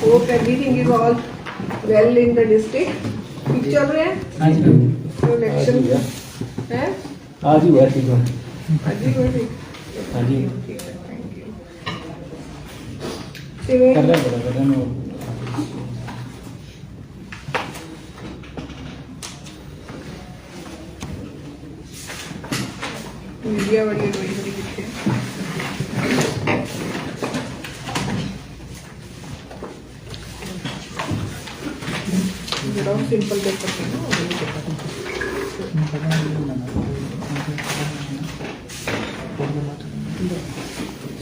Hope everything is all well in the district. ठीक चल रहा है? हाँ जी मैम। तो इलेक्शन है? आज ही हुआ ठीक है। आज ही हुआ ठीक? हाँ जी। ठीक है, thank you. सिविल कर रहा है मैं। मीडिया वाली एडवाइजरी कितने? जरा सिंपल पेपर है ना, वो भी पेपर।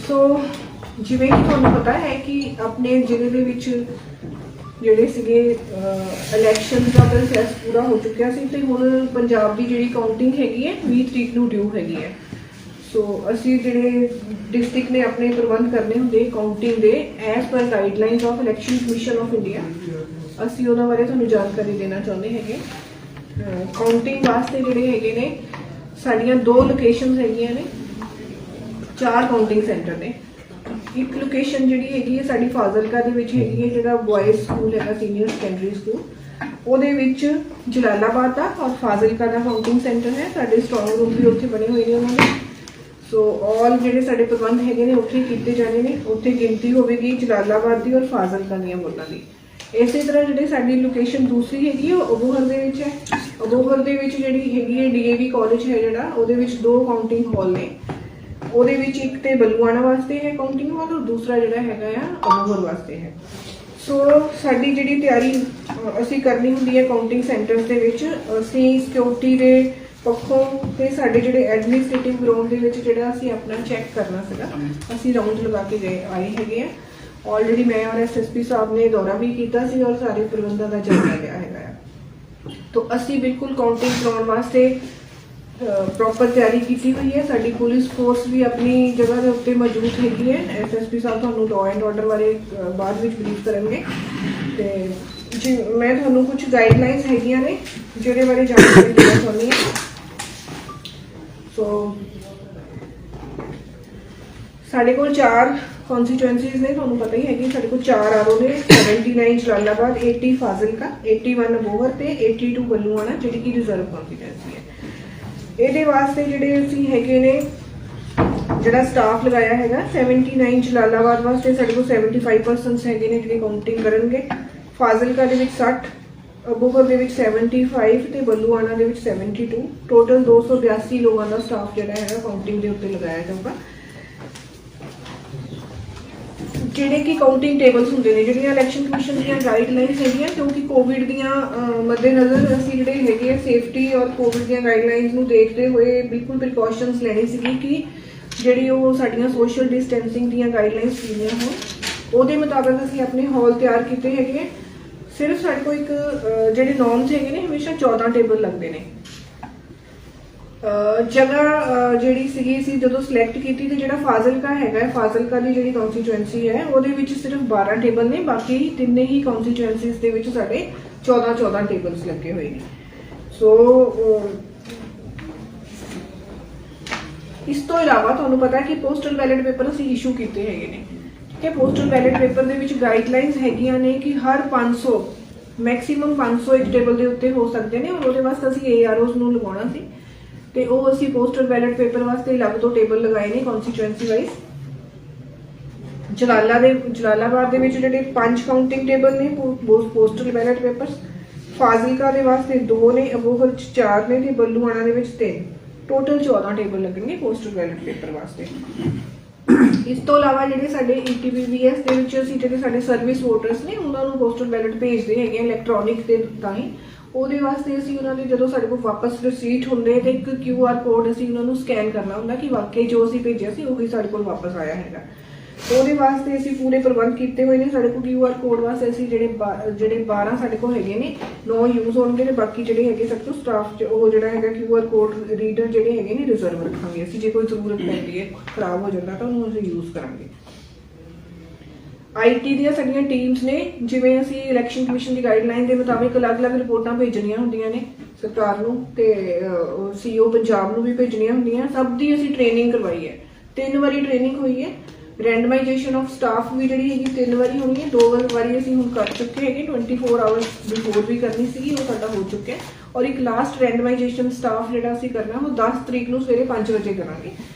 ਸੋ ਜਿਵੇਂ ਕਿ ਤੁਹਾਨੂੰ ਪਤਾ ਹੈ ਕਿ ਆਪਣੇ ਜ਼ਿਲ੍ਹੇ ਦੇ ਵਿੱਚ ਜਿਹੜੇ ਸੀਗੇ ਇਲੈਕਸ਼ਨ ਦਾ ਪ੍ਰੋਸੈਸ ਪੂਰਾ ਹੋ ਚੁੱਕਿਆ ਸੀ ਤੇ ਹੁਣ ਪੰਜਾਬ ਦੀ ਜਿਹੜੀ ਕਾਊਂਟਿੰਗ ਹੈਗੀ ਹੈ 20 ਤਰੀਕ ਨੂੰ ਡਿਊ ਹੈਗੀ ਹੈ। ਸੋ ਅਸੀਂ ਜਿਹੜੇ ਡਿਸਟ੍ਰਿਕਟ ਨੇ ਆਪਣੇ ਪ੍ਰਬੰਧ ਕਰਨੇ ਹੁੰਦੇ ਕਾਊਂਟਿੰਗ ਦੇ as per guidelines of election commission of India, ਅਸੀਂ ਉਹਨਾਂ ਬਾਰੇ ਤੁਹਾਨੂੰ ਜਾਣਕਾਰੀ ਦੇਣਾ ਚਾਹੁੰਦੇ ਹੈਗੇ। ਕਾਊਂਟਿੰਗ ਵਾਸਤੇ ਜਿਹੜੇ ਹੈਗੇ ਨੇ ਸਾਡੀਆਂ 2 ਲੋਕੇਸ਼ਨਸ ਹੈਗੀਆਂ ਨੇ, 4 ਕਾਊਂਟਿੰਗ ਸੈਂਟਰ ਨੇ। ਇੱਕ ਲੋਕੇਸ਼ਨ ਜਿਹੜੀ ਹੈਗੀ ਹੈ ਸਾਡੀ ਫਾਜ਼ਿਲਕਾ ਦੇ ਵਿੱਚ ਹੈਗੀ ਹੈ, ਜਿਹੜਾ ਬॉयਜ਼ ਸਕੂਲ ਹੈਗਾ ਸੀਨੀਅਰ ਸੈਕੰਡਰੀ ਸਕੂਲ, ਉਹਦੇ ਵਿੱਚ ਜਲਾਲਾਬਾਦ ਦਾ ਔਰ ਫਾਜ਼ਿਲਕਾ ਦਾ ਕਾਊਂਟਿੰਗ ਸੈਂਟਰ ਹੈ। ਸਾਡੇ ਸਟਰੋਂਗ ਰੂਮ ਵੀ ਉੱਥੇ ਬਣੇ ਹੋਏ ਨੇ ਉਹਨਾਂ ਦੇ। ਸੋ ਆਲ ਜਿਹੜੇ ਸਾਡੇ ਪ੍ਰਬੰਧ ਹੈਗੇ ਨੇ ਉੱਥੇ ਕੀਤੇ ਜਾਣੇ ਨੇ। ਉੱਥੇ ਗਿਣਤੀ ਹੋਵੇਗੀ ਜਲਾਲਾਬਾਦ ਦੀ ਔਰ ਫਾਜ਼ਿਲਕਾ ਦੀਆਂ ਵੋਟਾਂ ਦੀ। ਇਸੇ ਤਰ੍ਹਾਂ ਜਿਹੜੀ ਸਾਡੀ ਲੋਕੇਸ਼ਨ ਦੂਸਰੀ ਹੈਗੀ ਉਹ ਅਬੋਹਰ ਦੇ ਵਿੱਚ ਹੈ। ਅਬੋਹਰ ਦੇ ਵਿੱਚ ਜਿਹੜੀ ਹੈਗੀ ਹੈ DAV ਕਾਲਜ ਹੈ ਜਿਹੜਾ, ਉਹਦੇ ਵਿੱਚ 2 ਕਾਊਂਟਿੰਗ ਹਾਲ ਨੇ। ਉਹਦੇ ਵਿੱਚ ਇੱਕ ਤੇ ਬਲੂਆਣਾ ਵਾਸਤੇ ਹੈ ਕਾਊਂਟਿੰਗ ਹਾਲ ਔਰ ਦੂਸਰਾ ਜਿਹੜਾ ਹੈਗਾ ਆ ਅਬੋਹਰ ਵਾਸਤੇ ਹੈ। ਸੋ ਸਾਡੀ ਜਿਹੜੀ ਤਿਆਰੀ ਅਸੀਂ ਕਰਨੀ ਹੁੰਦੀ ਹੈ ਕਾਊਂਟਿੰਗ ਸੈਂਟਰਸ ਦੇ ਵਿੱਚ, ਅਸੀਂ ਸਿਕਿਉਰਿਟੀ ਦੇ ਪੱਖੋਂ ਤੇ ਸਾਡੇ ਜਿਹੜੇ ਐਡਮਿਨਿਸਟ੍ਰੇਟਿਵ ਗਰਾਊਂਡ ਦੇ ਵਿੱਚ ਜਿਹੜਾ ਅਸੀਂ ਆਪਣਾ ਚੈੱਕ ਕਰਨਾ ਸੀਗਾ, ਅਸੀਂ ਰਾਊਂਡ ਲਗਾ ਕੇ ਆਏ ਹੈਗੇ ਆ। ਆਲਰੇਡੀ ਮੈਂ ਔਰ SSP ਸਾਹਿਬ ਨੇ ਦੌਰਾ ਵੀ ਕੀਤਾ ਸੀ ਔਰ ਸਾਰੇ ਪ੍ਰਬੰਧਾਂ ਦਾ ਜਾਇਜ਼ਾ ਲਿਆ ਹੈਗਾ ਆ। ਤਾਂ ਅਸੀਂ ਬਿਲਕੁਲ ਕਾਊਂਟਿੰਗ ਕਰਾਉਣ ਵਾਸਤੇ ਪ੍ਰੋਪਰ ਤਿਆਰੀ ਕੀਤੀ ਹੋਈ ਹੈ। ਸਾਡੀ ਪੁਲਿਸ ਫੋਰਸ ਵੀ ਆਪਣੀ ਜਗ੍ਹਾ ਦੇ ਉੱਤੇ ਮੌਜੂਦ ਹੈਗੀ ਹੈ। SSP ਸਾਹਿਬ ਤੁਹਾਨੂੰ ਲਾਅ ਐਂਡ ਆਰਡਰ ਬਾਰੇ ਬਾਅਦ ਵਿੱਚ ਬਰੀਫ ਕਰਨਗੇ। ਤੇ ਜੀ ਮੈਂ ਤੁਹਾਨੂੰ ਕੁਝ ਗਾਈਡਲਾਈਨਸ ਹੈਗੀਆਂ ਨੇ ਜਿਹਦੇ ਬਾਰੇ ਜਾਣਕਾਰੀ ਦੇਣਾ ਚਾਹੁੰਦੀ ਹਾਂ। ਸੋ ਸਾਡੇ ਕੋਲ 4 ਕਨਸਟੀਟੂਐਂਸੀਜ਼ ਨੇ, ਤੁਹਾਨੂੰ ਪਤਾ ਹੀ ਹੈ ਕਿ ਸਾਡੇ ਕੋਲ 4 RO ਨੇ, 79 ਜਲਾਲਾਬਾਦ, 80 ਫਾਜ਼ਿਲਕਾ, 81 ਅਬੋਹਰ ਤੇ 82 ਬੱਲੂਆਣਾ ਜਿਹੜੀ ਕਿ ਰਿਜ਼ਰਵ ਕਨਸਟੀਟੂਐਂਸੀ ਹੈ। ਇਹਦੇ ਵਾਸਤੇ ਜਿਹੜੇ ਅਸੀਂ ਹੈਗੇ ਨੇ ਜਿਹੜਾ ਸਟਾਫ ਲਗਾਇਆ ਹੈਗਾ 79 ਜਲਾਲਾਬਾਦ ਵਾਸਤੇ ਸਾਡੇ ਕੋਲ 75% ਹੈਗੇ ਨੇ ਜਿਹੜੇ ਕਾਊਂਟਿੰਗ ਕਰਨਗੇ। ਫਾਜ਼ਿਲਕਾ ਦੇ ਵਿੱਚ 60, ਅਬੋਹਰ ਦੇ ਵਿੱਚ 75 ਤੇ ਬੱਲੂਆਣਾ ਦੇ ਵਿੱਚ 72, ਟੋਟਲ 282 ਲੋਕਾਂ ਦਾ ਸਟਾਫ ਜਿਹੜਾ ਹੈਗਾ ਕਾਊਂਟਿੰਗ ਦੇ ਉੱਤੇ ਲਗਾਇਆ ਜਾਊਗਾ। ਜਿਹੜੇ ਕਿ ਕਾਊਂਟਿੰਗ ਟੇਬਲਸ ਹੁੰਦੇ ਨੇ, ਜਿਹੜੀਆਂ ਇਲੈਕਸ਼ਨ ਕਮਿਸ਼ਨ ਦੀਆਂ ਗਾਈਡਲਾਈਨਸ ਹੈਗੀਆਂ, ਕਿਉਂਕਿ ਕੋਵਿਡ ਦੀਆਂ ਮੱਦੇਨਜ਼ਰ ਅਸੀਂ ਜਿਹੜੇ ਹੈਗੇ ਸੇਫਟੀ ਔਰ ਕੋਵਿਡ ਦੀਆਂ ਗਾਈਡਲਾਈਨਸ ਨੂੰ ਦੇਖਦੇ ਹੋਏ ਬਿਲਕੁਲ ਪ੍ਰੀਕਾਸ਼ਨਸ ਲੈਣੀ ਸੀਗੀ ਕਿ ਜਿਹੜੀ ਉਹ ਸਾਡੀਆਂ ਸੋਸ਼ਲ ਡਿਸਟੈਂਸਿੰਗ ਦੀਆਂ ਗਾਈਡਲਾਈਨਸ ਕੀਤੀਆਂ ਹੋਣ। ਉਹਦੇ ਮੁਤਾਬਕ ਅਸੀਂ ਆਪਣੇ ਹਾਲ ਤਿਆਰ ਕੀਤੇ ਹੈਗੇ। ਸਿਰਫ ਸਾਡੇ ਕੋਲ ਇੱਕ ਜਿਹੜੇ ਨੋਰਮਸ ਹੈਗੇ ਨੇ, ਹਮੇਸ਼ਾ 14 ਟੇਬਲ ਲੱਗਦੇ ਨੇ। ਜਗ੍ਹਾ ਜਿਹੜੀ ਸੀਗੀ ਅਸੀਂ ਜਦੋਂ ਸਿਲੈਕਟ ਕੀਤੀ ਤੇ ਜਿਹੜਾ ਫਾਜ਼ਿਲਕਾ ਹੈਗਾ, ਫਾਜ਼ਿਲਕਾ ਦੀ ਜਿਹੜੀ ਕਨਸਟੀਟੂਐਂਸੀ ਹੈ ਉਹਦੇ ਵਿੱਚ ਸਿਰਫ 12 ਟੇਬਲ ਨੇ, ਬਾਕੀ ਤਿੰਨੇ ਹੀ ਕਨਸਟੀਟੂਐਂਸੀਜ਼ ਦੇ ਵਿੱਚ ਸਾਡੇ 14 ਟੇਬਲਸ ਲੱਗੇ ਹੋਏ ਨੇ। ਸੋ ਇਸ ਤੋਂ ਇਲਾਵਾ ਤੁਹਾਨੂੰ ਪਤਾ ਕਿ ਪੋਸਟਲ ਬੈਲਟ ਪੇਪਰ ਅਸੀਂ ਇਸ਼ੂ ਕੀਤੇ ਹੈਗੇ ਨੇ। ਠੀਕ ਹੈ, ਪੋਸਟਲ ਬੈਲਟ ਪੇਪਰ ਦੇ ਵਿੱਚ ਗਾਈਡਲਾਈਨਸ ਹੈਗੀਆਂ ਨੇ ਕਿ ਹਰ 500 ਮੈਕਸਿਮਮ 500 ਇੱਕ ਟੇਬਲ ਦੇ ਉੱਤੇ ਹੋ ਸਕਦੇ ਨੇ ਔਰ ਉਹਦੇ ਵਾਸਤੇ ਅਸੀਂ AROs ਨੂੰ ਲਗਾਉਣਾ ਸੀ ਤੇ ਉਹ ਅਸੀਂ ਪੋਸਟਲ ਬੈਲਟ ਪੇਪਰ ਵਾਸਤੇ ਅਲੱਗ ਤੋਂ ਟੇਬਲ ਲਗਾਏ ਨੇ ਕਨਸਟੀਟੂਐਂਸੀ ਵਾਈਜ਼। ਜਲਾਲਾਬਾਦ ਦੇ ਵਿੱਚ ਜਿਹੜੇ 5 ਕਾਊਂਟਿੰਗ ਟੇਬਲ ਨੇ ਪੋਸਟਲ ਬੈਲਟ ਪੇਪਰਸ, ਫਾਜ਼ਿਲਕਾ ਦੇ ਵਾਸਤੇ 2 ਨੇ, ਅਬੋਹਰ 'ਚ 4 ਨੇ ਤੇ ਬੱਲੂਆਣਾ ਦੇ ਵਿੱਚ 3, ਟੋਟਲ 14 ਟੇਬਲ ਲੱਗਣਗੇ ਪੋਸਟਲ ਬੈਲਟ ਪੇਪਰ ਵਾਸਤੇ। ਇਸ ਤੋਂ ਇਲਾਵਾ ਜਿਹੜੇ ਸਾਡੇ ETBBS ਦੇ ਵਿੱਚ ਅਸੀਂ ਜਿਹੜੇ ਸਾਡੇ ਸਰਵਿਸ ਵੋਟਰਸ ਨੇ ਉਹਨਾਂ ਨੂੰ ਪੋਸਟਲ ਬੈਲਟ ਭੇਜਦੇ ਹੈਗੇ ਇਲੈਕਟ੍ਰੋਨਿਕ ਦੇ ਰਾਹੀਂ। ਉਹਦੇ ਵਾਸਤੇ ਅਸੀਂ ਉਹਨਾਂ ਦੇ ਜਦੋਂ ਸਾਡੇ ਕੋਲ ਵਾਪਸ ਰਿਸੀਟ ਹੁੰਦੇ ਤੇ ਇੱਕ QR ਕੋਡ ਅਸੀਂ ਉਹਨਾਂ ਨੂੰ ਸਕੈਨ ਕਰਨਾ ਹੁੰਦਾ ਕਿ ਵਾਕਈ ਜੋ ਅਸੀਂ ਭੇਜਿਆ ਸੀ ਉਹੀ ਸਾਡੇ ਕੋਲ ਵਾਪਸ ਆਇਆ ਹੈਗਾ। ਉਹਦੇ ਵਾਸਤੇ ਅਸੀਂ ਪੂਰੇ ਪ੍ਰਬੰਧ ਕੀਤੇ ਹੋਏ ਨੇ। ਸਾਡੇ ਕੋਲ QR ਕੋਡ ਵਾਸਤੇ ਅਸੀਂ ਜਿਹੜੇ 12 ਸਾਡੇ ਕੋਲ ਹੈਗੇ ਨੇ 9 ਯੂਜ਼ ਹੋਣਗੇ ਤੇ ਬਾਕੀ ਜਿਹੜੇ ਹੈਗੇ ਸਾਡੇ ਕੋਲ ਸਟਾਫ 'ਚ ਉਹ ਜਿਹੜਾ ਹੈਗਾ QR ਕੋਡ ਰੀਡਰ ਜਿਹੜੇ ਹੈਗੇ ਨੇ ਰਿਜ਼ਰਵ ਰੱਖਾਂਗੇ ਅਸੀਂ। ਜੇ ਕੋਈ ਜ਼ਰੂਰਤ ਪੈਂਦੀ ਹੈ, ਖਰਾਬ ਹੋ ਜਾਂਦਾ ਤਾਂ ਉਹਨੂੰ ਅਸੀਂ ਯੂਜ਼ ਕਰਾਂਗੇ। IT ਦੀਆਂ ਸਾਡੀਆਂ ਟੀਮਸ ਨੇ, ਜਿਵੇਂ ਅਸੀਂ ਇਲੈਕਸ਼ਨ ਕਮਿਸ਼ਨ ਦੀ ਗਾਈਡਲਾਈਨ ਦੇ ਮੁਤਾਬਿਕ ਅਲੱਗ-ਅਲੱਗ ਰਿਪੋਰਟਾਂ ਭੇਜਣੀਆਂ ਹੁੰਦੀਆਂ ਨੇ ਸਰਕਾਰ ਨੂੰ ਤੇ CEO ਪੰਜਾਬ ਨੂੰ ਵੀ ਭੇਜਣੀਆਂ ਹੁੰਦੀਆਂ। ਸਭ ਦੀ ਅਸੀਂ ਟ੍ਰੇਨਿੰਗ ਕਰਵਾਈ ਹੈ, 3 ਵਾਰੀ ਟ੍ਰੇਨਿੰਗ ਹੋਈ ਹੈ। ਰੈਂਡਮਾਈਜੇਸ਼ਨ ਆਫ ਸਟਾਫ ਵੀ ਜਿਹੜੀ ਹੈਗੀ 3 ਵਾਰੀ ਹੋਣੀ ਹੈ, 2 ਵਾਰੀ ਅਸੀਂ ਹੁਣ ਕਰ ਚੁੱਕੇ ਹੈਗੇ, 24 ਆਵਰਸ ਬਿਫੋਰ ਵੀ ਕਰਨੀ ਸੀਗੀ, ਉਹ ਸਾਡਾ ਹੋ ਚੁੱਕਿਆ। ਔਰ ਇੱਕ ਲਾਸਟ ਰੈਂਡਮਾਈਜੇਸ਼ਨ ਸਟਾਫ ਜਿਹੜਾ ਅਸੀਂ ਕਰਨਾ ਉਹ 10 ਤਰੀਕ ਨੂੰ ਸਵੇਰੇ 5 ਵਜੇ ਕਰਾਂਗੇ,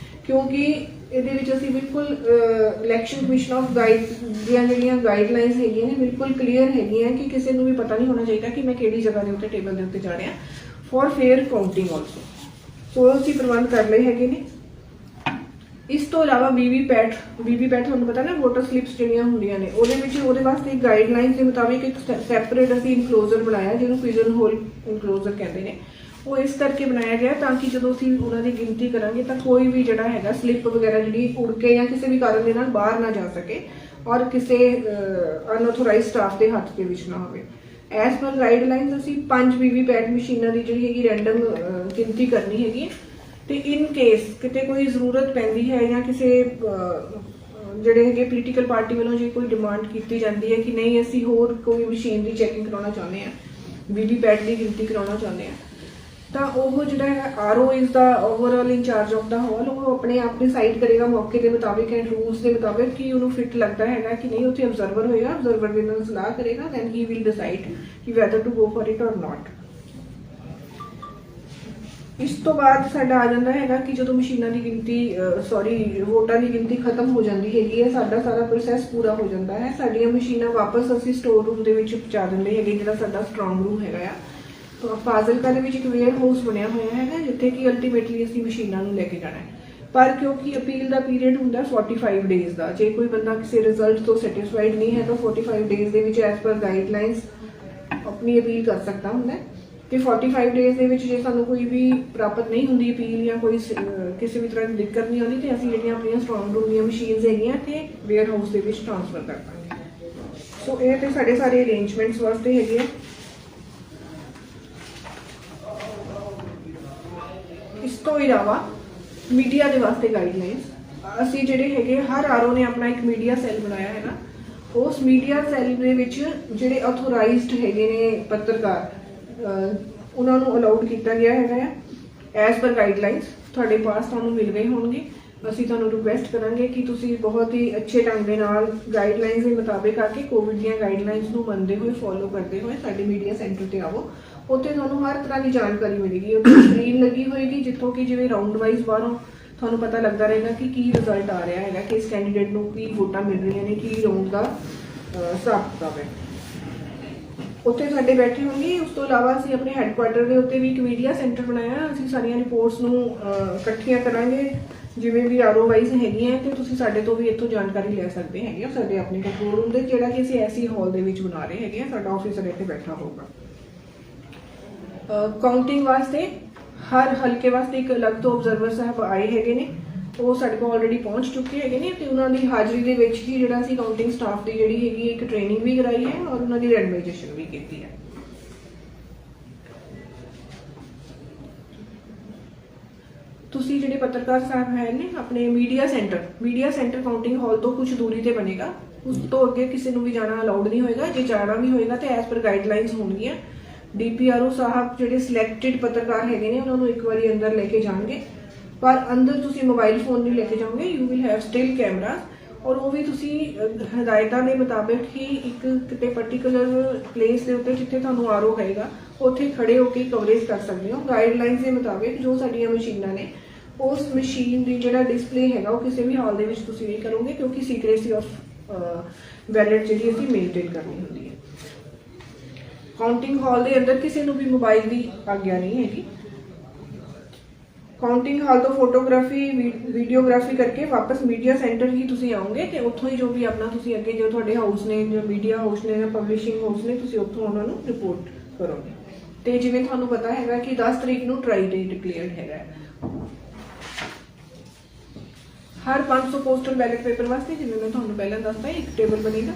ਕਿਉਂਕਿ ਇਹਦੇ ਵਿੱਚ ਅਸੀਂ ਬਿਲਕੁਲ ਇਲੈਕਸ਼ਨ ਕਮਿਸ਼ਨ ਆਫ ਗਾਈਡ ਦੀਆਂ ਜਿਹੜੀਆਂ ਗਾਈਡਲਾਈਨਸ ਹੈਗੀਆਂ ਨੇ ਬਿਲਕੁਲ ਕਲੀਅਰ ਹੈਗੀਆਂ ਕਿ ਕਿਸੇ ਨੂੰ ਵੀ ਪਤਾ ਨਹੀਂ ਹੋਣਾ ਚਾਹੀਦਾ ਕਿ ਮੈਂ ਕਿਹੜੀ ਜਗ੍ਹਾ ਦੇ ਉੱਤੇ ਟੇਬਲ ਦੇ ਉੱਤੇ ਜਾ ਰਿਹਾ, ਫॉर ਫੇਅਰ ਕਾਊਂਟਿੰਗ ਆਲਸੋ। ਸੋ ਅਸੀਂ ਪ੍ਰਬੰਧ ਕਰ ਲਏ ਹੈਗੇ ਨੇ। ਇਸ ਤੋਂ ਇਲਾਵਾ ਵੀਵੀਪੈਟ ਤੁਹਾਨੂੰ ਪਤਾ ਨਾ ਵੋਟਰ ਸਲਿਪਸ ਜਿਹੜੀਆਂ ਹੁੰਦੀਆਂ ਨੇ ਉਹਦੇ ਵਾਸਤੇ ਇੱਕ ਗਾਈਡਲਾਈਨਸ ਦੇ ਮੁਤਾਬਿਕ ਇੱਕ ਸੈਪਰੇਟ ਅਸੀਂ ਇਨਕਲੋਜ਼ਰ ਬਣਾਇਆ, ਜਿਹਨੂੰ ਪਿਜਨ ਹੋਲ ਇਨਕਲੋਜ਼ਰ ਕਹਿੰਦੇ ਨੇ। ਉਹ ਇਸ ਕਰਕੇ ਬਣਾਇਆ ਗਿਆ ਤਾਂ ਕਿ ਜਦੋਂ ਅਸੀਂ ਉਹਨਾਂ ਦੀ ਗਿਣਤੀ ਕਰਾਂਗੇ ਤਾਂ ਕੋਈ ਵੀ ਜਿਹੜਾ ਹੈਗਾ ਸਲਿੱਪ ਵਗੈਰਾ ਜਿਹੜੀ ਉੜ ਕੇ ਜਾਂ ਕਿਸੇ ਵੀ ਕਾਰਨ ਦੇ ਨਾਲ ਬਾਹਰ ਨਾ ਜਾ ਸਕੇ ਔਰ ਕਿਸੇ ਅਨਆਥੋਰਾਈਜ਼ਡ ਸਟਾਫ ਦੇ ਹੱਥ ਦੇ ਵਿੱਚ ਨਾ ਹੋਵੇ। ਐਸ ਪਰ ਗਾਈਡਲਾਈਨਸ ਅਸੀਂ 5 ਵੀਵੀਪੈਟ ਮਸ਼ੀਨਾਂ ਦੀ ਜਿਹੜੀ ਹੈਗੀ ਰੈਂਡਮ ਗਿਣਤੀ ਕਰਨੀ ਹੈਗੀ ਹੈ, ਤੇ ਇਨ ਕੇਸ ਕਿਤੇ ਕੋਈ ਜ਼ਰੂਰਤ ਪੈਂਦੀ ਹੈ ਜਾਂ ਕਿਸੇ ਜਿਹੜੇ ਹੈਗੇ ਪੋਲੀਟੀਕਲ ਪਾਰਟੀ ਵੱਲੋਂ ਜੇ ਕੋਈ ਡਿਮਾਂਡ ਕੀਤੀ ਜਾਂਦੀ ਹੈ ਕਿ ਨਹੀਂ ਅਸੀਂ ਹੋਰ ਕੋਈ ਮਸ਼ੀਨ ਦੀ ਚੈਕਿੰਗ ਕਰਾਉਣਾ ਚਾਹੁੰਦੇ ਹਾਂ, ਵੀਵੀਪੈਟ ਦੀ ਗਿਣਤੀ ਕਰਾਉਣਾ ਚਾਹੁੰਦੇ ਹਾਂ, ਤਾਂ ਉਹ ਜਿਹੜਾ ਹੈ RO is the overall incharge of the whole, ਉਹ ਆਪਣੇ ਆਪ ਡਿਸਾਈਡ ਕਰੇਗਾ ਮੌਕੇ ਦੇ ਮੁਤਾਬਿਕ ਐਂਡ ਰੂਲਸ ਦੇ ਮੁਤਾਬਿਕ ਕਿ ਉਹਨੂੰ ਫਿਟ ਲੱਗਦਾ ਹੈਗਾ ਕਿ ਨਹੀਂ। ਉੱਥੇ ਅਬਜ਼ਰਵਰ ਹੋਏਗਾ, ਅਬਜ਼ਰਵਰ ਦੇ ਨਾਲ ਸਲਾਹ ਕਰੇਗਾ, ਦੈਨ ਹੀ ਵਿਲ ਡਿਸਾਈਡ ਕਿ whether to go for it or not. ਇਸ ਤੋਂ ਬਾਅਦ ਸਾਡਾ ਆ ਜਾਂਦਾ ਹੈਗਾ ਕਿ ਜਦੋਂ ਮਸ਼ੀਨਾਂ ਦੀ ਗਿਣਤੀ ਵੋਟਾਂ ਦੀ ਗਿਣਤੀ ਖਤਮ ਹੋ ਜਾਂਦੀ ਹੈਗੀ ਹੈ, ਸਾਡਾ ਸਾਰਾ ਪ੍ਰੋਸੈਸ ਪੂਰਾ ਹੋ ਜਾਂਦਾ ਹੈ, ਸਾਡੀਆਂ ਮਸ਼ੀਨਾਂ ਵਾਪਸ ਅਸੀਂ ਸਟੋਰ ਰੂਮ ਦੇ ਵਿੱਚ ਪਹੁੰਚਾ ਦਿੰਦੇ ਹੈਗੇ, ਜਿਹੜਾ ਸਾਡਾ ਸਟਰੋਂਗ ਰੂਮ ਹੈਗਾ ਆ। ਫਾਜ਼ਿਲਕਾ ਦੇ ਵਿੱਚ ਇੱਕ ਵੇਅਰ ਹਾਊਸ ਬਣਿਆ ਹੋਇਆ ਹੈਗਾ ਜਿੱਥੇ ਕਿ ਅਲਟੀਮੇਟਲੀ ਅਸੀਂ ਮਸ਼ੀਨਾਂ ਨੂੰ ਲੈ ਕੇ ਜਾਣਾ ਹੈ। ਪਰ ਕਿਉਂਕਿ ਅਪੀਲ ਦਾ ਪੀਰੀਅਡ ਹੁੰਦਾ 45 ਡੇਜ਼ ਦਾ, ਜੇ ਕੋਈ ਬੰਦਾ ਕਿਸੇ ਰਿਜ਼ਲਟ ਤੋਂ ਸੈਟੀਸਫਾਈਡ ਨਹੀਂ ਹੈ ਤਾਂ 45 ਡੇਜ਼ ਦੇ ਵਿੱਚ ਐਸ ਪਰ ਗਾਈਡਲਾਈਨਸ ਆਪਣੀ ਅਪੀਲ ਕਰ ਸਕਦਾ ਹੁੰਦਾ ਹੈ। ਤੇ 45 ਡੇਜ਼ ਦੇ ਵਿੱਚ ਜੇ ਸਾਨੂੰ ਕੋਈ ਵੀ ਪ੍ਰਾਪਤ ਨਹੀਂ ਹੁੰਦੀ ਅਪੀਲ ਜਾਂ ਕੋਈ ਕਿਸੇ ਵੀ ਤਰ੍ਹਾਂ ਦੀ ਦਿੱਕਤ ਨਹੀਂ ਆਉਂਦੀ ਤੇ ਅਸੀਂ ਜਿਹੜੀਆਂ ਆਪਣੀਆਂ ਸਟਰੋਂਗ ਰੂਮ ਦੀਆਂ ਮਸ਼ੀਨਸ ਹੈਗੀਆਂ ਤੇ ਵੇਅਰ ਹਾਊਸ ਦੇ ਵਿੱਚ ਟ੍ਰਾਂਸਫਰ ਕਰ ਦਾਂਗੇ। ਸੋ ਇਹ ਤੇ ਸਾਡੇ ਸਾਰੇ ਅਰੇਂਜਮੈਂਟਸ ਵਾਸਤੇ ਹੈਗੇ ਆ। ਇਸ ਤੋਂ ਇਲਾਵਾ ਮੀਡੀਆ ਦੇ ਵਾਸਤੇ ਗਾਈਡਲਾਈਨਸ ਅਸੀਂ ਜਿਹੜੇ ਹੈਗੇ ਹਰ ਆਰਓ ਨੇ ਆਪਣਾ ਇੱਕ ਮੀਡੀਆ ਸੈੱਲ ਬਣਾਇਆ ਹੈਗਾ। ਉਸ ਮੀਡੀਆ ਸੈੱਲ ਦੇ ਵਿੱਚ ਜਿਹੜੇ ਆਥੋਰਾਈਜ਼ਡ ਹੈਗੇ ਨੇ ਪੱਤਰਕਾਰ ਉਹਨਾਂ ਨੂੰ ਅਲਾਉਡ ਕੀਤਾ ਗਿਆ ਹੈਗਾ ਆ ਐਸ ਪਰ ਗਾਈਡਲਾਈਨਸ। ਤੁਹਾਡੇ ਪਾਸ ਤੁਹਾਨੂੰ ਮਿਲ ਗਏ ਹੋਣਗੇ। ਅਸੀਂ ਤੁਹਾਨੂੰ ਰਿਕੁਐਸਟ ਕਰਾਂਗੇ ਕਿ ਤੁਸੀਂ ਬਹੁਤ ਹੀ ਅੱਛੇ ਢੰਗ ਦੇ ਨਾਲ ਗਾਈਡਲਾਈਨਸ ਦੇ ਮੁਤਾਬਿਕ ਆ ਕੇ ਕੋਵਿਡ ਦੀਆਂ ਗਾਈਡਲਾਈਨਸ ਨੂੰ ਮੰਨਦੇ ਹੋਏ ਫੋਲੋ ਕਰਦੇ ਹੋਏ ਸਾਡੇ ਮੀਡੀਆ ਸੈਂਟਰ ਤੇ ਆਵੋ। ਉੱਥੇ ਤੁਹਾਨੂੰ ਹਰ ਤਰ੍ਹਾਂ ਦੀ ਜਾਣਕਾਰੀ ਮਿਲੇਗੀ। ਉੱਥੇ ਸਕਰੀਨ ਲੱਗੀ ਹੋਏਗੀ ਜਿੱਥੋਂ ਕਿ ਜਿਵੇਂ ਰਾਊਂਡ ਵਾਈਜ਼ ਬਾਹਰੋਂ ਤੁਹਾਨੂੰ ਪਤਾ ਲੱਗਦਾ ਰਹੇਗਾ ਕਿ ਕੀ ਰਿਜ਼ਲਟ ਆ ਰਿਹਾ ਹੈਗਾ, ਕਿਸ ਕੈਂਡੀਡੇਟ ਨੂੰ ਕੀ ਵੋਟਾਂ ਮਿਲ ਰਹੀਆਂ ਨੇ, ਕੀ ਰਾਊਂਡ ਦਾ ਹਿਸਾਬ ਕਿਤਾਬ ਹੈ। ਉੱਥੇ ਸਾਡੇ ਬੈਠੇ ਹੋਣਗੇ। ਉਸ ਤੋਂ ਇਲਾਵਾ ਅਸੀਂ ਆਪਣੇ ਹੈੱਡਕੁਆਟਰ ਦੇ ਉੱਤੇ ਵੀ ਇੱਕ ਮੀਡੀਆ ਸੈਂਟਰ ਬਣਾਇਆ। ਅਸੀਂ ਸਾਰੀਆਂ ਰਿਪੋਰਟਸ ਨੂੰ ਇਕੱਠੀਆਂ ਕਰਾਂਗੇ ਜਿਵੇਂ ਵੀ ਆਰਓ ਵਾਈਜ਼ ਹੈਗੀਆਂ ਤੇ ਤੁਸੀਂ ਸਾਡੇ ਤੋਂ ਵੀ ਇੱਥੋਂ ਜਾਣਕਾਰੀ ਲੈ ਸਕਦੇ ਹੈਗੇ ਹੋ ਸਾਡੇ ਆਪਣੇ ਕੰਟਰੋਲ ਰੂਮ ਦੇ, ਜਿਹੜਾ ਕਿ ਅਸੀਂ ਐਸੀ ਹਾਲ ਦੇ ਵਿੱਚ ਬਣਾ ਰਹੇ ਹੈਗੇ ਆ। ਸਾਡਾ ਆਫਿਸਰ ਇੱਥੇ ਬੈਠਾ ਹੋਊਗਾ। ਕਾਊਂਟਿੰਗ ਵਾਸਤੇ ਹਰ ਹਲਕੇ ਵਾਸਤੇ ਇੱਕ ਅਲੱਗ ਤੋਂ ਆਬਜ਼ਰਵਰ ਸਾਹਿਬ ਆਏ ਹੈਗੇ ਨੇ। ਉਹ ਸਾਡੇ ਕੋਲ ਆਲਰੇਡੀ ਪਹੁੰਚ ਚੁੱਕੇ ਹੈਗੇ ਨੇ ਤੇ ਉਹਨਾਂ ਦੀ ਹਾਜ਼ਰੀ ਦੇ ਵਿੱਚ ਹੀ ਜਿਹੜਾ ਅਸੀਂ ਕਾਊਂਟਿੰਗ ਸਟਾਫ ਦੀ ਜਿਹੜੀ ਹੈਗੀ ਇੱਕ ਟ੍ਰੇਨਿੰਗ ਵੀ ਕਰਾਈ ਹੈ ਔਰ ਉਹਨਾਂ ਦੀ ਰੈਂਡਮਾਈਜੇਸ਼ਨ ਵੀ ਕੀਤੀ ਹੈ। ਤੁਸੀਂ ਜਿਹੜੇ ਪੱਤਰਕਾਰ ਸਾਹਿਬ ਹੈ ਨੇ ਆਪਣੇ ਮੀਡੀਆ ਸੈਂਟਰ ਕਾਊਂਟਿੰਗ ਹਾਲ ਤੋਂ ਕੁਝ ਦੂਰੀ ਤੇ ਬਣੇਗਾ। ਉਸ ਤੋਂ ਅੱਗੇ ਕਿਸੇ ਨੂੰ ਵੀ ਜਾਣਾ ਅਲਾਉਡ ਨਹੀਂ ਹੋਏਗਾ। ਜੇ ਜਾਣਾ ਵੀ ਹੋਏਗਾ ਤੇ ਐਸ ਪਰ ਗਾਈਡਲਾਈਨਸ ਹੋਣਗੀਆਂ। ਡੀਪੀਆਰਓ ਸਾਹਿਬ ਜਿਹੜੇ ਸਿਲੈਕਟਡ ਪੱਤਰਕਾਰ ਹੈਗੇ ਨੇ ਉਹਨਾਂ ਨੂੰ ਇੱਕ ਵਾਰੀ ਅੰਦਰ ਲੈ ਕੇ ਜਾਣਗੇ, ਪਰ ਅੰਦਰ ਤੁਸੀਂ ਮੋਬਾਈਲ ਫੋਨ ਨਹੀਂ ਲੈ ਕੇ ਜਾਓਗੇ। You will have still cameras ਔਰ ਉਹ ਵੀ ਤੁਸੀਂ ਹਦਾਇਤਾਂ ਦੇ ਮੁਤਾਬਿਕ ਹੀ ਇੱਕ ਕਿਤੇ ਪਾਰਟਿਕੂਲਰ ਪਲੇਸ ਦੇ ਉੱਤੇ ਜਿੱਥੇ ਤੁਹਾਨੂੰ ਆਰਓ ਹੋਏਗਾ ਉੱਥੇ ਖੜੇ ਹੋ ਕੇ ਕਵਰੇਜ ਕਰ ਸਕਦੇ ਹੋ। ਗਾਈਡਲਾਈਨਸ ਦੇ ਮੁਤਾਬਿਕ ਜੋ ਸਾਡੀਆਂ ਮਸ਼ੀਨਾਂ ਨੇ ਉਸ ਮਸ਼ੀਨ ਦੀ ਜਿਹੜਾ ਡਿਸਪਲੇ ਹੈਗਾ ਉਹ ਕਿਸੇ ਵੀ ਹਾਲ ਦੇ ਵਿੱਚ ਤੁਸੀਂ ਨਹੀਂ ਕਰੋਗੇ ਕਿਉਂਕਿ ਸੀਕ੍ਰੇਸੀ ਆਫ ਬੈਲਟ ਜਿਹੜੀ ਅਸੀਂ ਮੇਨਟੇਨ ਕਰਨੀ ਹੁੰਦੀ ਹੈ। ਕਾਊਂਟਿੰਗ ਹਾਲ ਦੇ ਅੰਦਰ ਕਿਸੇ ਨੂੰ ਵੀ ਮੋਬਾਈਲ ਦੀ ਆਗਿਆ ਨਹੀਂ ਹੈਗੀ। ਕਾਊਂਟਿੰਗ ਹਾਲ ਤੋਂ ਫੋਟੋਗ੍ਰਾਫੀ ਵੀਡੀਓਗ੍ਰਾਫੀ ਕਰਕੇ ਵਾਪਸ ਮੀਡੀਆ ਸੈਂਟਰ ਹੀ ਤੁਸੀਂ ਆਓਗੇ ਤੇ ਉੱਥੋਂ ਹੀ ਜੋ ਵੀ ਆਪਣਾ ਤੁਸੀਂ ਅੱਗੇ ਜੋ ਤੁਹਾਡੇ ਹਾਊਸ ਨੇ, ਜੋ ਮੀਡੀਆ ਹਾਊਸ ਨੇ ਜਾਂ ਪਬਲਿਸ਼ਿੰਗ ਹਾਊਸ ਨੇ, ਤੁਸੀਂ ਉੱਥੋਂ ਉਹਨਾਂ ਨੂੰ ਰਿਪੋਰਟ ਕਰੋਗੇ। ਤੇ ਜਿਵੇਂ ਤੁਹਾਨੂੰ ਪਤਾ ਹੈਗਾ ਕਿ 10 ਤਰੀਕ ਨੂੰ ਟਰਾਈ ਡੇ ਡਿਕਲੇਅਰਡ ਹੈਗਾ। ਹਰ 500 ਪੋਸਟਲ ਬੈਲਟ ਪੇਪਰ ਵਾਸਤੇ ਜਿਵੇਂ ਮੈਂ ਤੁਹਾਨੂੰ ਪਹਿਲਾਂ ਦੱਸਦਾ ਇੱਕ ਟੇਬਲ ਬਣੇਗਾ।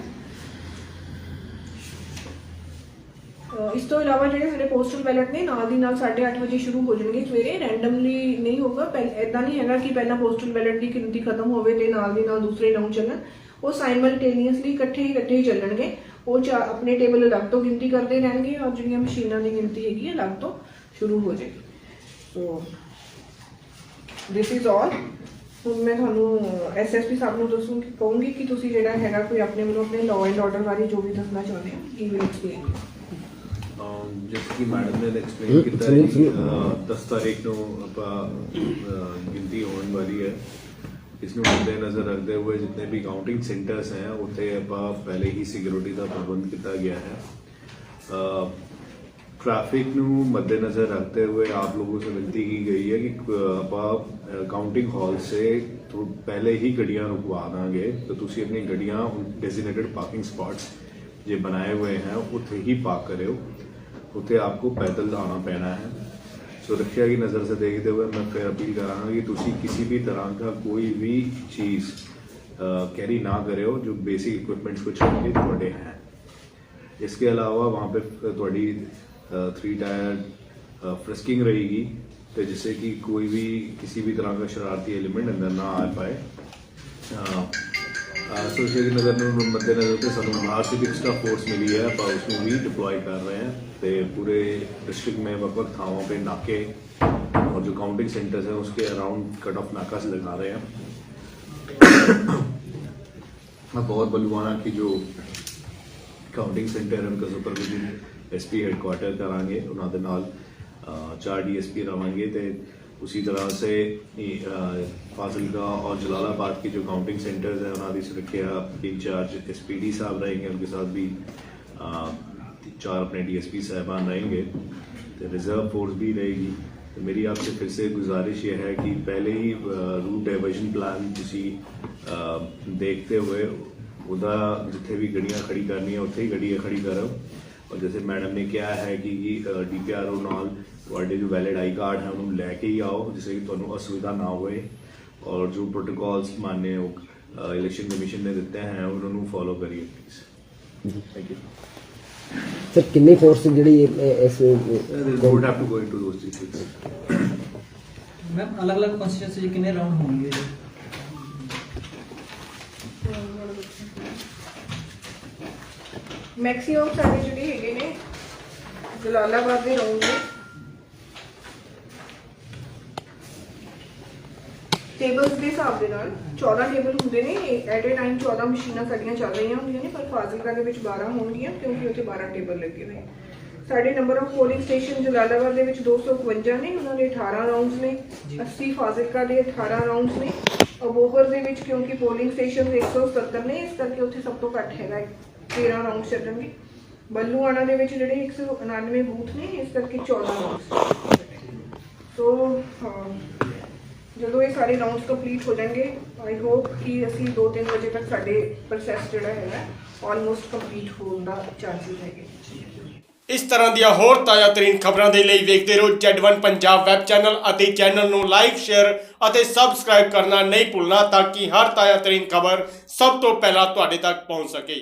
ਇਸ ਤੋਂ ਇਲਾਵਾ ਜਿਹੜੇ ਸਾਡੇ ਪੋਸਟਲ ਬੈਲਟ ਨੇ ਨਾਲ ਦੀ ਨਾਲ 8:30 ਵਜੇ ਸ਼ੁਰੂ ਹੋ ਜਾਣਗੇ ਸਵੇਰੇ। ਰੈਂਡਮਲੀ ਨਹੀਂ ਹੋਗਾ। ਇੱਦਾਂ ਨਹੀਂ ਹੈਗਾ ਕਿ ਪਹਿਲਾਂ ਪੋਸਟਲ ਬੈਲਟ ਦੀ ਗਿਣਤੀ ਖਤਮ ਹੋਵੇ ਤੇ ਨਾਲ ਦੀ ਨਾਲ ਦੂਸਰੇ ਰਾਊਂਡ ਚੱਲਣ। ਉਹ ਸਾਈਮਲਟੇਨੀਅਸਲੀ ਇਕੱਠੇ ਹੀ ਚੱਲਣਗੇ। ਉਹ ਆਪਣੇ ਟੇਬਲ ਅਲੱਗ ਤੋਂ ਗਿਣਤੀ ਕਰਦੇ ਰਹਿਣਗੇ ਔਰ ਜਿਹੜੀਆਂ ਮਸ਼ੀਨਾਂ ਦੀ ਗਿਣਤੀ ਹੈਗੀ ਹੈ ਅਲੱਗ ਤੋਂ ਸ਼ੁਰੂ ਹੋ ਜਾਏਗੀ। ਸੋ ਦਿਸ ਇਜ਼ ਆਲ। ਹੁਣ ਮੈਂ ਤੁਹਾਨੂੰ ਐਸਐਸਪੀ ਸਾਹਿਬ ਨੂੰ ਦੱਸੂਗੀ, ਕਹੂੰਗੀ ਕਿ ਤੁਸੀਂ ਜਿਹੜਾ ਹੈਗਾ ਕੋਈ ਆਪਣੇ ਵੱਲੋਂ ਆਪਣੇ ਲਾਅ ਐਂਡ ਆਰਡਰ ਬਾਰੇ ਜੋ ਵੀ ਦੱਸਣਾ ਚਾਹੁੰਦੇ ਹੋ ਈਮੇਲ ਤੇ। जैसे कि मैडम ने एक्सप्लेन किया 10 तारीख को गिनती होने वाली है। इसमें मद्देनजर रखते हुए जितने भी काउंटिंग सेंटर्स हैं उत्थे पहले ही सिक्योरिटी का प्रबंध किया गया है। ट्रैफिक ਨੂੰ मद्देनजर रखते हुए आप लोगों से विनती की गई है कि आप काउंटिंग हॉल से तो पहले ही गड्डियां रुकवा देंगे, तो तुसी अपनी गड्डियां डेजिग्नेटेड पार्किंग स्पॉट्स जो बनाए हुए हैं उत्थे ही पार्क करो। उत्थे आपको पैदल आना पैना है। सुरक्षा की नज़र से देखते हुए मैं फिर अपील करांगा कि तुसी किसी भी तरह का कोई भी चीज़ कैरी ना करो जो बेसिक इक्विपमेंट्स कुछ आपके थोड़े हैं। इसके अलावा वहाँ पे थोड़ी 3 टायर फ्रिस्किंग रहेगी, तो जिससे कि कोई भी किसी भी तरह का शरारती एलिमेंट अंदर ना आ पाए। सुरक्षा की नज़र मद्देनजर से सानू बाहर से भी एक्स्ट्रा फोर्स मिली है, पर उसमें भी डिप्लॉय कर रहे हैं। तो पूरे डिस्ट्रिक्ट में वक्त थावों पे नाके और जो काउंटिंग सेंटर्स हैं उसके अराउंड कट ऑफ नाका से लगा रहे हैं। बहुत बलुआना की जो काउंटिंग सेंटर है उनका सुपरविजन एसपी हैडक्वार्टर करांगे, उन्होंने नाल 4 DSP रवांगे। तो उसी तरह से फाजिलका और जलालाबाद के जो काउंटिंग सेंटर्स हैं उन्होंने सुरक्षा इंचार्ज SPD साहब रहेंगे, उनके साथ भी 4 अपने DSP साहबान रहेंगे। तो रिजर्व फोर्स भी रहेगी। तो मेरी आपसे फिर से गुजारिश ये है कि पहले ही रूट डाइवर्जन प्लान किसी देखते हुए उदा जिथे भी गड्डियां खड़ी करनी है उत्थे ही गड्डियां खड़ी करो। और जैसे मैडम ने कहा है कि DPRO नाल तुहाडे जो वैलिड आई कार्ड है उन्होंने लैके ही आओ, जिससे कि तुहानू असुविधा ना होए। और जो प्रोटोकॉल्स माने इलेक्शन कमीशन ने दिते हैं उन्होंने फॉलो करिए प्लीज। Thank you sir. कितनी फोर्स जी इस would have to go into those details. Ma'am अलग अलग कॉन्स्टिट्यूएंसी कितने राउंड होंगे? ਮੈਕਸਿਮਮ ਸਾਡੇ ਜਿਹੜੇ ਹੈਗੇ ਨੇ ਜਲਾਲਾਬਾਦ ਦੇ ਰਾਉਂਡ ਨੇ ਟੇਬਲਸ ਦੇ ਹਿਸਾਬ ਦੇ ਨਾਲ 14 ਟੇਬਲ ਹੁੰਦੇ ਨੇ ਐਟ ਏ ਟਾਈਮ। 14 ਮਸ਼ੀਨਾਂ ਸਾਡੀਆਂ ਚੱਲ ਰਹੀਆਂ ਹੁੰਦੀਆਂ ਨੇ, ਪਰ ਫਾਜ਼ਿਲਕਾ ਦੇ ਵਿੱਚ 12 ਹੋਣਗੀਆਂ ਕਿਉਂਕਿ ਉੱਥੇ 12 ਟੇਬਲ ਲੱਗੇ ਹੋਏ। ਸਾਡੇ number of polling station Jalalabad ਦੇ ਵਿੱਚ 252 ਨੇ, ਉਹਨਾਂ ਦੇ 18 ਰਾਉਂਡਸ ਨੇ। 80 ਫਾਜ਼ਿਲਕਾ ਦੇ 18 ਰਾਉਂਡਸ ਨੇ। ਅਬੋਹਰ ਦੇ ਵਿੱਚ ਕਿਉਂਕਿ ਪੋਲਿੰਗ ਸਟੇਸ਼ਨ 170 ਨੇ, ਇਸ ਕਰਕੇ ਉੱਥੇ ਸਭ ਤੋਂ ਘੱਟ ਹੈਗਾ 13 ਰਾਉਂਡ ਚੱਲਣਗੇ। ਬੱਲੂਆਣਾ ਦੇ ਵਿੱਚ ਜਿਹੜੇ 199 ਬੂਥ ਨੇ, ਇਸ ਕਰਕੇ 14 ਰਾਉਂਡ। ਸੋ ਜਦੋਂ ਇਹ ਸਾਰੇ ਰਾਉਂਡਸ ਕੰਪਲੀਟ ਹੋ ਜਾਣਗੇ, ਆਈ ਹੋਪ ਕਿ ਅਸੀਂ 2-3 ਵਜੇ ਤੱਕ ਸਾਡੇ ਪ੍ਰੋਸੈਸ ਜਿਹੜਾ ਹੈਗਾ ਆਲਮੋਸਟ ਕੰਪਲੀਟ ਹੋਣ ਦਾ ਚਾਂਸਸ ਹੈਗੇ। ਇਸ ਤਰ੍ਹਾਂ ਦੀਆਂ ਹੋਰ ਤਾਜ਼ਾ ਤਰੀਨ ਖਬਰਾਂ ਦੇ ਲਈ ਵੇਖਦੇ ਰਹੋ Z1 ਪੰਜਾਬ ਵੈਬ ਚੈਨਲ ਅਤੇ ਚੈਨਲ ਨੂੰ ਲਾਈਕ, ਸ਼ੇਅਰ ਅਤੇ ਸਬਸਕ੍ਰਾਈਬ ਕਰਨਾ ਨਹੀਂ ਭੁੱਲਣਾ, ਤਾਂ ਕਿ ਹਰ ਤਾਜ਼ਾ ਤਰੀਨ ਖਬਰ ਸਭ ਤੋਂ ਪਹਿਲਾਂ ਤੁਹਾਡੇ ਤੱਕ ਪਹੁੰਚ ਸਕੇ।